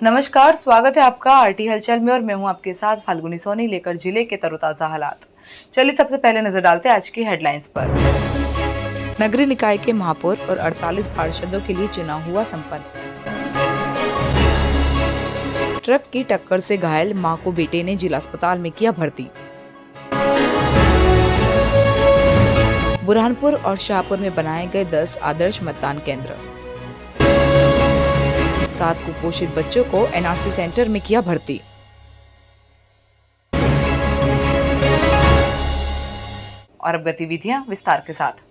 नमस्कार, स्वागत है आपका आरटी हलचल में और मैं हूं आपके साथ फाल्गुनी सोनी लेकर जिले के तरोताजा हालात। चलिए सबसे पहले नजर डालते हैं आज की हेडलाइंस पर। नगरीय निकाय के महापौर और 48 पार्षदों के लिए चुनाव हुआ संपन्न। ट्रक की टक्कर से घायल मां को बेटे ने जिला अस्पताल में किया भर्ती। बुरहानपुर और शाहपुर में बनाए गए 10 आदर्श मतदान केंद्र। 7 कुपोषित बच्चों को एनआरसी सेंटर में किया भर्ती। और अब गतिविधियां विस्तार के साथ।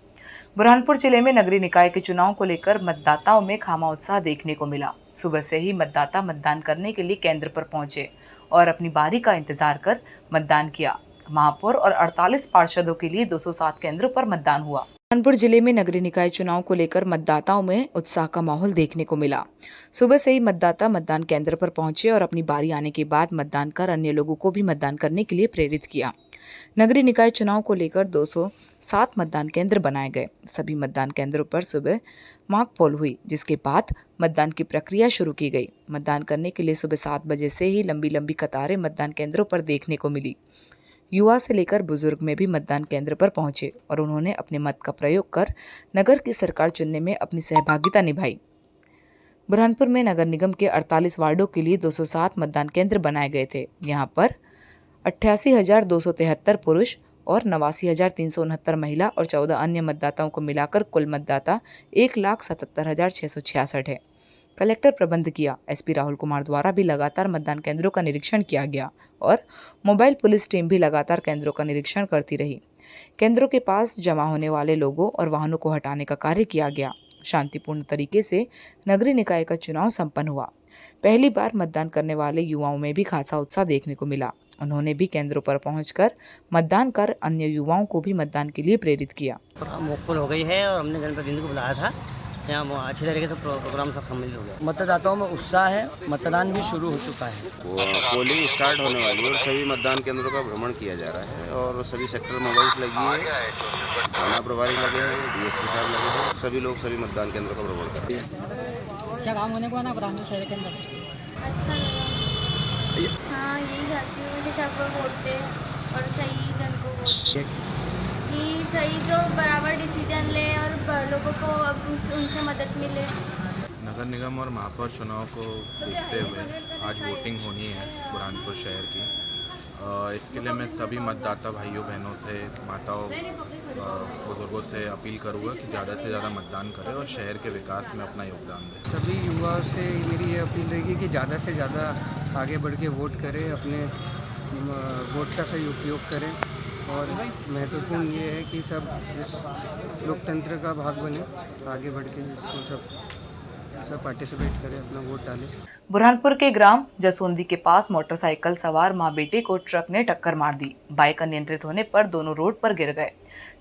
बुरहानपुर जिले में नगरीय निकाय के चुनाव को लेकर मतदाताओं में खामा उत्साह देखने को मिला। सुबह से ही मतदाता मतदान करने के लिए केंद्र पर पहुंचे और अपनी बारी का इंतजार कर मतदान किया। महापौर और 48 पार्षदों के लिए 207 केंद्रों पर मतदान हुआ। बुरहानपुर जिले में नगरीय निकाय चुनाव को लेकर मतदाताओं में उत्साह का माहौल देखने को मिला। सुबह से ही मतदाता मतदान केंद्र पर पहुंचे और अपनी बारी आने के बाद मतदान कर अन्य लोगों को भी मतदान करने के लिए प्रेरित किया। नगरीय निकाय चुनाव को लेकर 207 मतदान केंद्र बनाए गए। सभी मतदान केंद्रों पर सुबह मॉक पोल हुई, जिसके बाद मतदान की प्रक्रिया शुरू की गई। मतदान करने के लिए सुबह 7 बजे से ही लंबी लंबी कतारें मतदान केंद्रों पर देखने को मिली। युवा से लेकर बुजुर्ग में भी मतदान केंद्र पर पहुंचे और उन्होंने अपने मत का प्रयोग कर नगर की सरकार चुनने में अपनी सहभागिता निभाई। बुरहानपुर में नगर निगम के 48 वार्डों के लिए 207 मतदान केंद्र बनाए गए थे। यहां पर 88,273 पुरुष और 89,369 महिला और 14 अन्य मतदाताओं को मिलाकर कुल मतदाता 1,77,666 है। कलेक्टर प्रबंध किया। एसपी राहुल कुमार द्वारा भी लगातार मतदान केंद्रों का निरीक्षण किया गया और मोबाइल पुलिस टीम भी लगातार केंद्रों का निरीक्षण करती रही। केंद्रों के पास जमा होने वाले लोगों और वाहनों को हटाने का कार्य किया गया। शांतिपूर्ण तरीके से नगरीय निकाय का चुनाव संपन्न हुआ। पहली बार मतदान करने वाले युवाओं में भी खासा उत्साह देखने को मिला। उन्होंने भी केंद्रों पर पहुंचकर मतदान कर अन्य युवाओं को भी मतदान के लिए प्रेरित किया। मुक्कुल हो गई है और हमने जनप्रतिनिधि को बुलाया था। यहाँ अच्छी तरीके से प्रोग्राम सब सम्मिलित हो गया। मतदाताओं में उत्साह है, मतदान भी शुरू हो चुका है। पोलिंग स्टार्ट होने वाली है और सभी मतदान केंद्रों का भ्रमण किया जा रहा है और सभी सेक्टर मोबाइल्स लगी है, थाना प्रभारी लगे हैं, डीएसपी साहब लगे हैं, सभी लोग सभी मतदान केंद्रों का भ्रमण कर रहे हैं। अच्छा काम होने को ना बुरहानपुर शहर के अंदर अच्छा लगा। हाँ, यही चाहती हूँ कि सब वोट दे और सही जन को वोट दे, कि सही जो बराबर डिसीजन ले और लोगों को अब उनसे मदद मिले। नगर निगम और महापौर चुनाव को देखते हुए आज वोटिंग होनी है बुरहानपुर शहर की। इसके लिए मैं सभी मतदाता भाइयों बहनों से, माताओं, बुजुर्गों से अपील करूँगा कि ज़्यादा से ज़्यादा मतदान करें और शहर के विकास में अपना योगदान दें। सभी युवाओं से मेरी ये अपील रहेगी कि ज़्यादा से ज़्यादा आगे बढ़ के वोट करें, अपने वोट का सही उपयोग करें और महत्वपूर्ण ये है कि सब इस लोकतंत्र का भाग बने, आगे बढ़ के इसको सब पार्टिसिपेट करें, अपना वोट डालें। बुरहानपुर के ग्राम जसोंदी के पास मोटरसाइकिल सवार मां बेटे को ट्रक ने टक्कर मार दी। बाइक अनियंत्रित होने पर दोनों रोड पर गिर गए,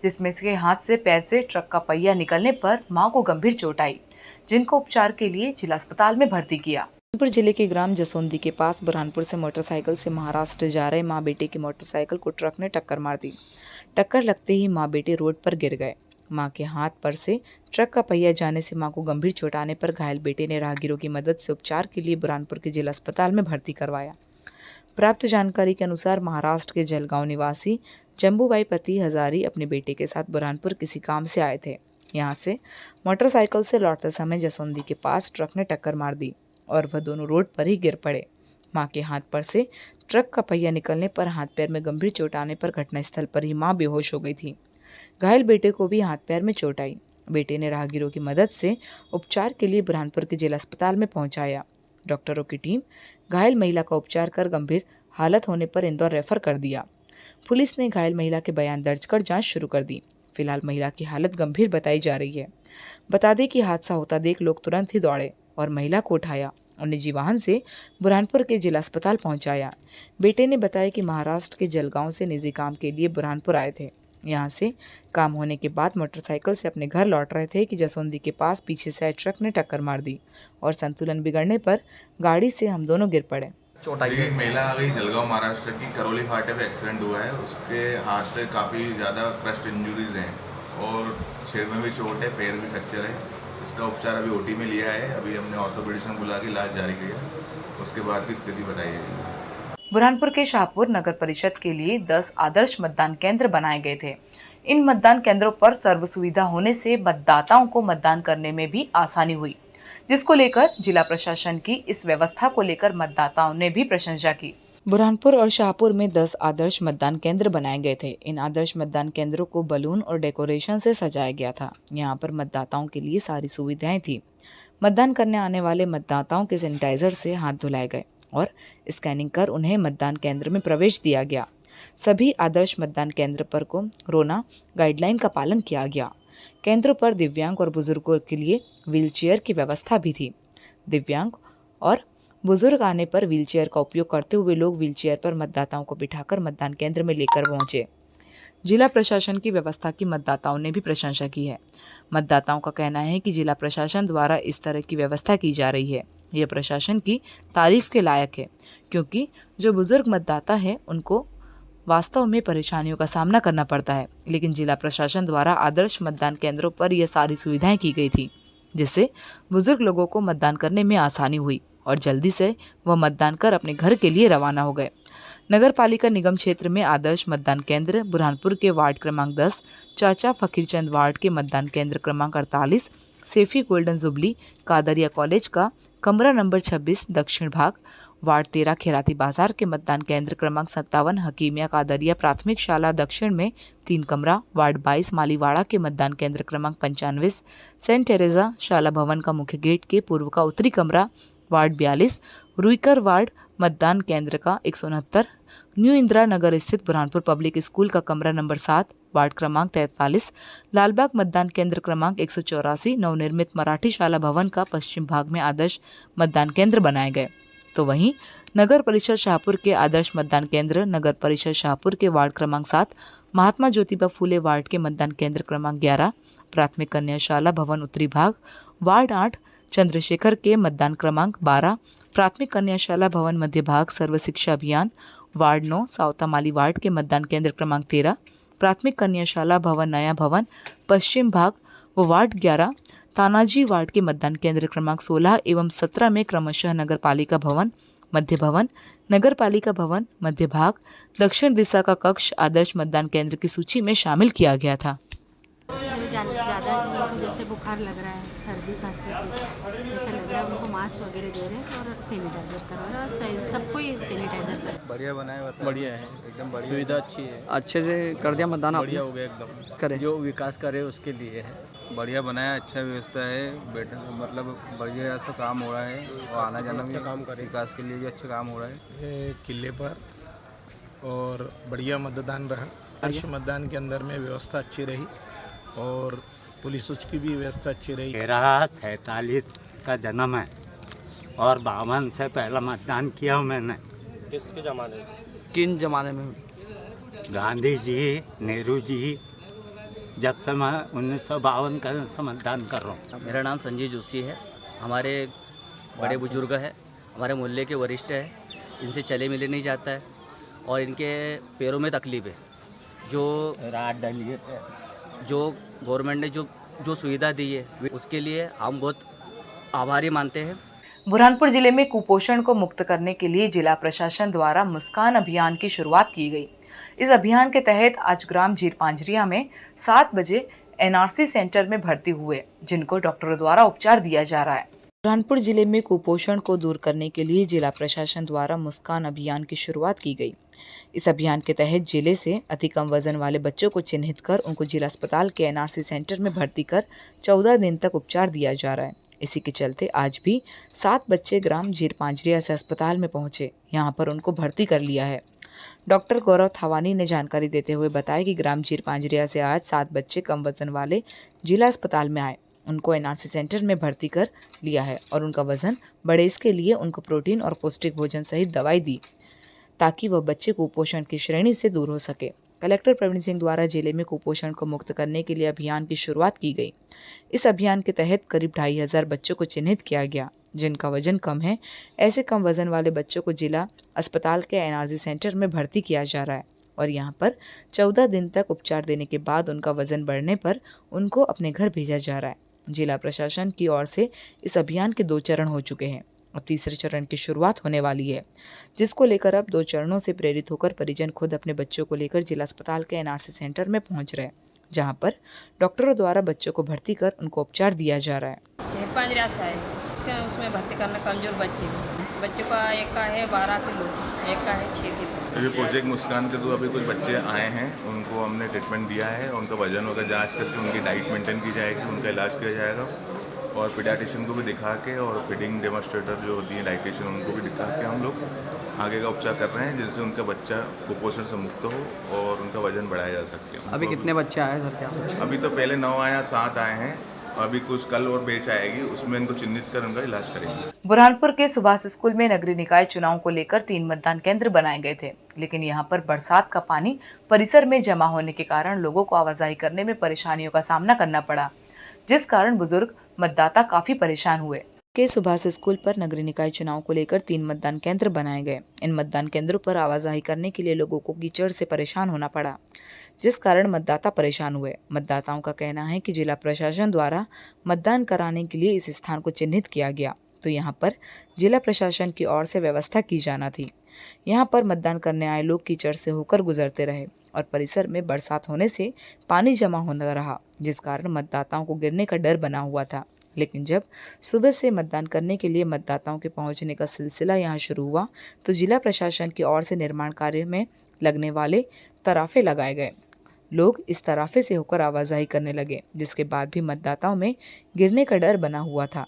जिसमें से हाथ से पैर से ट्रक का पहिया निकलने पर मां को गंभीर चोट आई, जिनको उपचार के लिए जिला अस्पताल में भर्ती किया। बुरहानपुर जिले के ग्राम जसोंदी के पास बुरहानपुर से मोटरसाइकिल से महाराष्ट्र जा रहे मां बेटे की मोटरसाइकिल को ट्रक ने टक्कर मार दी। टक्कर लगते ही मां बेटे रोड पर गिर गए। मां के हाथ पर से ट्रक का पहिया जाने से मां को गंभीर चोट आने पर घायल बेटे ने राहगीरों की मदद से उपचार के लिए बुरहानपुर के जिला अस्पताल में भर्ती करवाया। प्राप्त जानकारी के अनुसार महाराष्ट्र के जलगांव निवासी जम्बूबाई पति हजारी अपने बेटे के साथ बुरहानपुर किसी काम से आए थे। यहाँ से मोटरसाइकिल से लौटते समय जसोंदी के पास ट्रक ने टक्कर मार दी और वह दोनों रोड पर ही गिर पड़े। मां के हाथ पर से ट्रक का पहिया निकलने पर हाथ पैर में गंभीर चोट आने पर घटनास्थल पर ही मां बेहोश हो गई थी। घायल बेटे को भी हाथ पैर में चोट आई। बेटे ने राहगीरों की मदद से उपचार के लिए बुरहानपुर के जिला अस्पताल में पहुंचाया। डॉक्टरों की टीम घायल महिला का उपचार कर गंभीर हालत होने पर इंदौर रेफर कर दिया। पुलिस ने घायल महिला के बयान दर्ज कर जांच शुरू कर दी। फिलहाल महिला की हालत गंभीर बताई जा रही है। बता दें कि हादसा होता देख लोग तुरंत ही दौड़े और महिला को उठाया और निजी वाहन से बुरहानपुर के जिला अस्पताल पहुंचाया। बेटे ने बताया कि महाराष्ट्र के जलगांव से निजी काम के लिए बुरहानपुर आए थे। यहां से काम होने के बाद मोटरसाइकिल से अपने घर लौट रहे थे कि जसोंदी के पास पीछे से आए ट्रक ने टक्कर मार दी और संतुलन बिगड़ने पर गाड़ी से हम दोनों गिर पड़े। चोट आई है। महिला आ गई जलगांव महाराष्ट्र की, करौली फाटे पे एक्सीडेंट हुआ है। उसके हाथ पे काफ़ी ज़्यादा क्रस्ट इंजरीज हैं और सिर में भी चोट है, पैर भी फ्रैक्चर है। इसका उपचार अभी ओटी में लिया है। अभी हमने ऑर्थोपेडिक्स में बुला के इलाज जारी किया। उसके बाद की स्थिति बताई जाएगी। बुरहानपुर के शाहपुर नगर परिषद के लिए 10 आदर्श मतदान केंद्र बनाए गए थे। इन मतदान केंद्रों पर सर्व सुविधा होने से मतदाताओं को मतदान करने में भी आसानी हुई, जिसको लेकर जिला प्रशासन की इस व्यवस्था को लेकर मतदाताओं ने भी प्रशंसा की। बुरहानपुर और शाहपुर में 10 आदर्श मतदान केंद्र बनाए गए थे। इन आदर्श मतदान केंद्रों को बलून और डेकोरेशन से सजाया गया था। यहाँ पर मतदाताओं के लिए सारी सुविधाएं थी। मतदान करने आने वाले मतदाताओं के सैनिटाइजर से हाथ धुलाए गए और स्कैनिंग कर उन्हें मतदान केंद्र में प्रवेश दिया गया। सभी आदर्श मतदान केंद्र पर कोरोना गाइडलाइन का पालन किया गया। केंद्रों पर दिव्यांग और बुजुर्गों के लिए व्हीलचेयर की व्यवस्था भी थी। दिव्यांग और बुजुर्ग आने पर व्हीलचेयर का उपयोग करते हुए लोग व्हीलचेयर पर मतदाताओं को बिठाकर मतदान केंद्र में लेकर पहुंचे। जिला प्रशासन की व्यवस्था की मतदाताओं ने भी प्रशंसा की है। मतदाताओं का कहना है कि जिला प्रशासन द्वारा इस तरह की व्यवस्था की जा रही है। यह प्रशासन की तारीफ के लायक है, क्योंकि जो बुजुर्ग मतदाता है उनको वास्तव में परेशानियों का सामना करना पड़ता है, लेकिन जिला प्रशासन द्वारा आदर्श मतदान केंद्रों पर यह सारी सुविधाएं की गई थी, जिससे बुजुर्ग लोगों को मतदान करने में आसानी हुई और जल्दी से वह मतदान कर अपने घर के लिए रवाना हो गए। नगर पालिका निगम क्षेत्र में आदर्श मतदान केंद्र बुरहानपुर के वार्ड क्रमांक 10, चाचा फकीरचंद वार्ड के मतदान केंद्र क्रमांक 48, Saifee golden jubilee Qadria college का कमरा नंबर 26 दक्षिण भाग, वार्ड 13 खेराती बाजार के मतदान केंद्र क्रमांक 57 हकीमिया कादरिया प्राथमिक शाला दक्षिण में 3 कमरा, वार्ड 22 मालीवाड़ा के मतदान केंद्र क्रमांक 95 सेंट टेरेजा शाला भवन का मुख्य गेट के पूर्व का उत्तरी कमरा, वार्ड 42 रुईकर वार्ड मतदान केंद्र का 169 न्यू इंदिरा नगर स्थित बुरहानपुर पब्लिक स्कूल का कमरा नंबर 7, वार्ड क्रमांक 43 लालबाग मतदान केंद्र क्रमांक 184 नवनिर्मित मराठी शाला भवन का पश्चिम भाग में आदर्श मतदान केंद्र बनाए गए। तो वहीं नगर परिषद शाहपुर के आदर्श मतदान केंद्र नगर परिषद शाहपुर के वार्ड क्रमांक 7 महात्मा ज्योतिबा फूले वार्ड के मतदान केंद्र क्रमांक 11 प्राथमिक कन्या शाला भवन उत्तरी भाग, वार्ड 8 चंद्रशेखर के मतदान क्रमांक 12 प्राथमिक कन्याशाला भवन मध्य भाग सर्व शिक्षा अभियान, वार्ड 9 सावतामाली वार्ड के मतदान केंद्र क्रमांक 13 प्राथमिक कन्याशाला भवन नया भवन पश्चिम भाग व वार्ड 11 तानाजी वार्ड के मतदान केंद्र क्रमांक 16 एवं 17 में क्रमशः नगर पालिका भवन मध्य भवन, नगर पालिका भवन मध्य भाग, दक्षिण दिशा का कक्ष आदर्श मतदान केंद्र की सूची में शामिल किया गया था। ज़्यादा उनको जैसे बुखार लग रहा है, सर्दी खांसी ऐसा लग रहा है, उनको मास्क वगैरह दे रहे हैं और सैनिटाइजर करा रहे हैं और सबको ही सैनिटाइजर कर। बढ़िया बनाया, बढ़िया है, एकदम बढ़िया, सुविधा अच्छी है, अच्छे से कर दिया मतदान, बढ़िया हो गया एकदम। करे जो विकास करे उसके लिए है, बढ़िया बनाया, अच्छा व्यवस्था है, बेटर मतलब बढ़िया सा काम हो रहा है और आना जाना भी काम करे, विकास के लिए भी अच्छा काम हो रहा है। ये किले पर और बढ़िया मतदान रहा। आदर्श मतदान के अंदर में व्यवस्था अच्छी रही और पुलिस की भी व्यवस्था अच्छी रही। 1347 का जन्म है और 52 से पहला मतदान किया हूँ मैंने। किसके ज़माने में? किन जमाने में? गांधी जी, नेहरू जी, जब से मैं 1952 का से मतदान कर रहा हूँ। मेरा नाम संजय जोशी है। हमारे बड़े बुजुर्ग हैं, हमारे मोहल्ले के वरिष्ठ हैं, इनसे चले मिले नहीं जाता है और इनके पैरों में तकलीफ है। जो रात डलिए जो गवर्नमेंट ने जो सुविधा दी है उसके लिए हम बहुत आभारी मानते हैं। बुरहानपुर जिले में कुपोषण को मुक्त करने के लिए जिला प्रशासन द्वारा मुस्कान अभियान की शुरुआत की गई। इस अभियान के तहत आज ग्राम जीरपांजरिया में 7 बजे एनआरसी सेंटर में भर्ती हुए, जिनको डॉक्टरों द्वारा उपचार दिया जा रहा है। बुरहानपुर जिले में कुपोषण को दूर करने के लिए जिला प्रशासन द्वारा मुस्कान अभियान की शुरुआत की गई। इस अभियान के तहत जिले से अति कम वजन वाले बच्चों को चिन्हित कर उनको जिला अस्पताल के एनआरसी सेंटर में भर्ती कर 14 दिन तक उपचार दिया जा रहा है। इसी के चलते आज भी 7 बच्चे ग्राम जीरपांजरिया से अस्पताल में पहुंचे, यहां पर उनको भर्ती कर लिया है। डॉक्टर गौरव थावानी ने जानकारी देते हुए बताया कि ग्राम जीरपांजरिया से आज 7 बच्चे कम वजन वाले जिला अस्पताल में आए, उनको एनआरसी सेंटर में भर्ती कर लिया है और उनका वजन बढ़े, इसके लिए उनको प्रोटीन और पौष्टिक भोजन सहित दवाई दी ताकि वह बच्चे कुपोषण की श्रेणी से दूर हो सके। कलेक्टर प्रवीण सिंह द्वारा जिले में कुपोषण को मुक्त करने के लिए अभियान की शुरुआत की गई। इस अभियान के तहत करीब 2500 बच्चों को चिन्हित किया गया, जिनका वजन कम है। ऐसे कम वजन वाले बच्चों को जिला अस्पताल के एनआरसी सेंटर में भर्ती किया जा रहा है और यहाँ पर 14 दिन तक उपचार देने के बाद उनका वजन बढ़ने पर उनको अपने घर भेजा जा रहा है। जिला प्रशासन की ओर से इस अभियान के 2 चरण हो चुके हैं। और तीसरे चरण की शुरुआत होने वाली है, जिसको लेकर अब 2 चरणों से प्रेरित होकर परिजन खुद अपने बच्चों को लेकर जिला अस्पताल के एनआरसी सेंटर में पहुंच रहे हैं, जहां पर डॉक्टरों द्वारा बच्चों को भर्ती कर उनको उपचार दिया जा रहा है। उसमें भर्ती करना कमजोर बच्चों का एक का है 12 किलो, एक का है 6 किलो। ये प्रोजेक्ट मुस्कान के थ्रू अभी कुछ बच्चे आए हैं, उनको हमने ट्रीटमेंट दिया है, उनका वजन वगैरह जांच करके उनकी डाइट मेंटेन की जाएगी, उनका इलाज किया जाएगा और पीडियाट्रिशियन को भी दिखा के और फीडिंग डेमोन्स्ट्रेटर जो होती है डाइटिशियन उनको भी दिखा के हम लोग आगे का उपचार कर रहे हैं, जिससे उनका बच्चा कुपोषण से मुक्त हो और उनका वजन बढ़ाया जा सके। अभी कितने बच्चे आए सर? क्या अभी तो पहले 9 आया, 7 आए हैं, अभी कुछ कल और बैच आएगी, उसमें इनको चिन्हित कर उनका इलाज करेंगे। बुरहानपुर के सुभाष स्कूल में नगरीय निकाय चुनाव को लेकर 3 मतदान केंद्र बनाए गए थे, लेकिन यहां पर बरसात का पानी परिसर में जमा होने के कारण लोगों को आवाजाही करने में परेशानियों का सामना करना पड़ा, जिस कारण बुजुर्ग मतदाता काफी परेशान हुए। के सुभाष स्कूल पर नगरीय निकाय चुनाव को लेकर 3 मतदान केंद्र बनाए गए। इन मतदान केंद्रों पर आवाजाही करने के लिए लोगों को कीचड़ से परेशान होना पड़ा, जिस कारण मतदाता परेशान हुए। मतदाताओं का कहना है कि जिला प्रशासन द्वारा मतदान कराने के लिए इस स्थान को चिन्हित किया गया, तो यहां पर जिला प्रशासन की ओर से व्यवस्था की जाना थी। यहां पर मतदान करने आए लोग कीचड़ से होकर गुजरते रहे और परिसर में बरसात होने से पानी जमा होना रहा, जिस कारण मतदाताओं को गिरने का डर बना हुआ था। लेकिन जब सुबह से मतदान करने के लिए मतदाताओं के पहुंचने का सिलसिला यहां शुरू हुआ, तो जिला प्रशासन की ओर से निर्माण कार्य में लगने वाले तराफे लगाए गए। लोग इस तराफे से होकर आवाजाही करने लगे, जिसके बाद भी मतदाताओं में गिरने का डर बना हुआ था।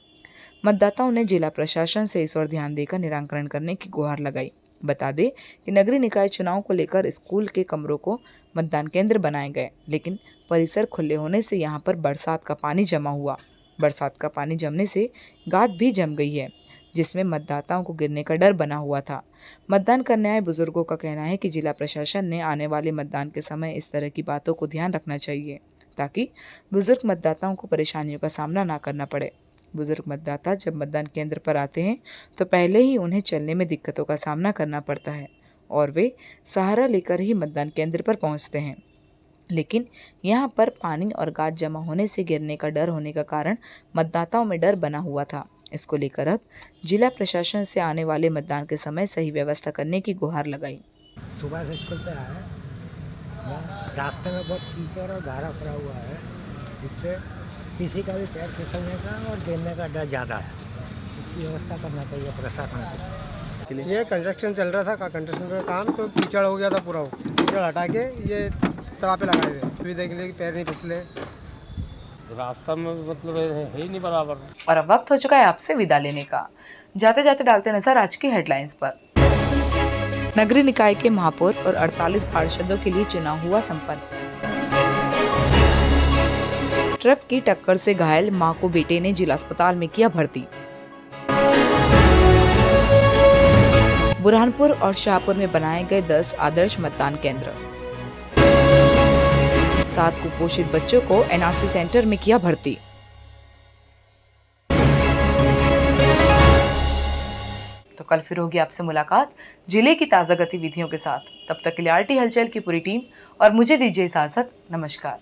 मतदाताओं ने जिला प्रशासन से इस ओर ध्यान देकर निराकरण करने की गुहार लगाई। बता दें कि नगरीय निकाय चुनाव को लेकर स्कूल के कमरों को मतदान केंद्र बनाए गए, लेकिन परिसर खुले होने से यहाँ पर बरसात का पानी जमा हुआ। बरसात का पानी जमने से गाद भी जम गई है, जिसमें मतदाताओं को गिरने का डर बना हुआ था। मतदान करने आए बुजुर्गों का कहना है कि जिला प्रशासन ने आने वाले मतदान के समय इस तरह की बातों को ध्यान रखना चाहिए, ताकि बुजुर्ग मतदाताओं को परेशानियों का सामना ना करना पड़े। बुजुर्ग मतदाता जब मतदान केंद्र पर आते हैं तो पहले ही उन्हें चलने में दिक्कतों का सामना करना पड़ता है और वे सहारा लेकर ही मतदान केंद्र पर पहुंचते हैं, लेकिन यहाँ पर पानी और गाद जमा होने से गिरने का डर होने का कारण मतदाताओं में डर बना हुआ था। इसको लेकर अब जिला प्रशासन से आने वाले मतदान के समय सही व्यवस्था करने की गुहार लगाई। सुबह से स्कूल पे आए, रास्ते में बहुत कीचड़ और गारा पड़ा हुआ है, जिससे किसी का भी पैर फिसलने का और गिरने का डर ज़्यादा है। इसकी व्यवस्था करना चाहिए प्रशासन को। ये कंस्ट्रक्शन चल रहा था, कंस्ट्रक्शन का काम, तो कीचड़ हो गया था पूरा। कीचड़ हटा के ये तरापे लगाए हुए, तो ये देख लिए कि पैर नहीं फिसले। रास्ता में मतलब है ही नहीं बराबर। और अब वक्त हो चुका है आपसे विदा लेने का। जाते जाते डालते नजर आज की हेडलाइंस पर। नगरीय निकाय के महापौर और 48 पार्षदों के लिए चुनाव हुआ संपन्न। ट्रक की टक्कर से घायल मां को बेटे ने जिला अस्पताल में किया भर्ती। बुरहानपुर और शाहपुर में बनाए गए 10 आदर्श मतदान केंद्र। 7 कुपोषित बच्चों को एनआरसी सेंटर में किया भर्ती। तो कल फिर होगी आपसे मुलाकात जिले की ताजा गतिविधियों के साथ। तब तक के लिए आरटी हलचल की पूरी टीम और मुझे दीजिए इजाजत। नमस्कार।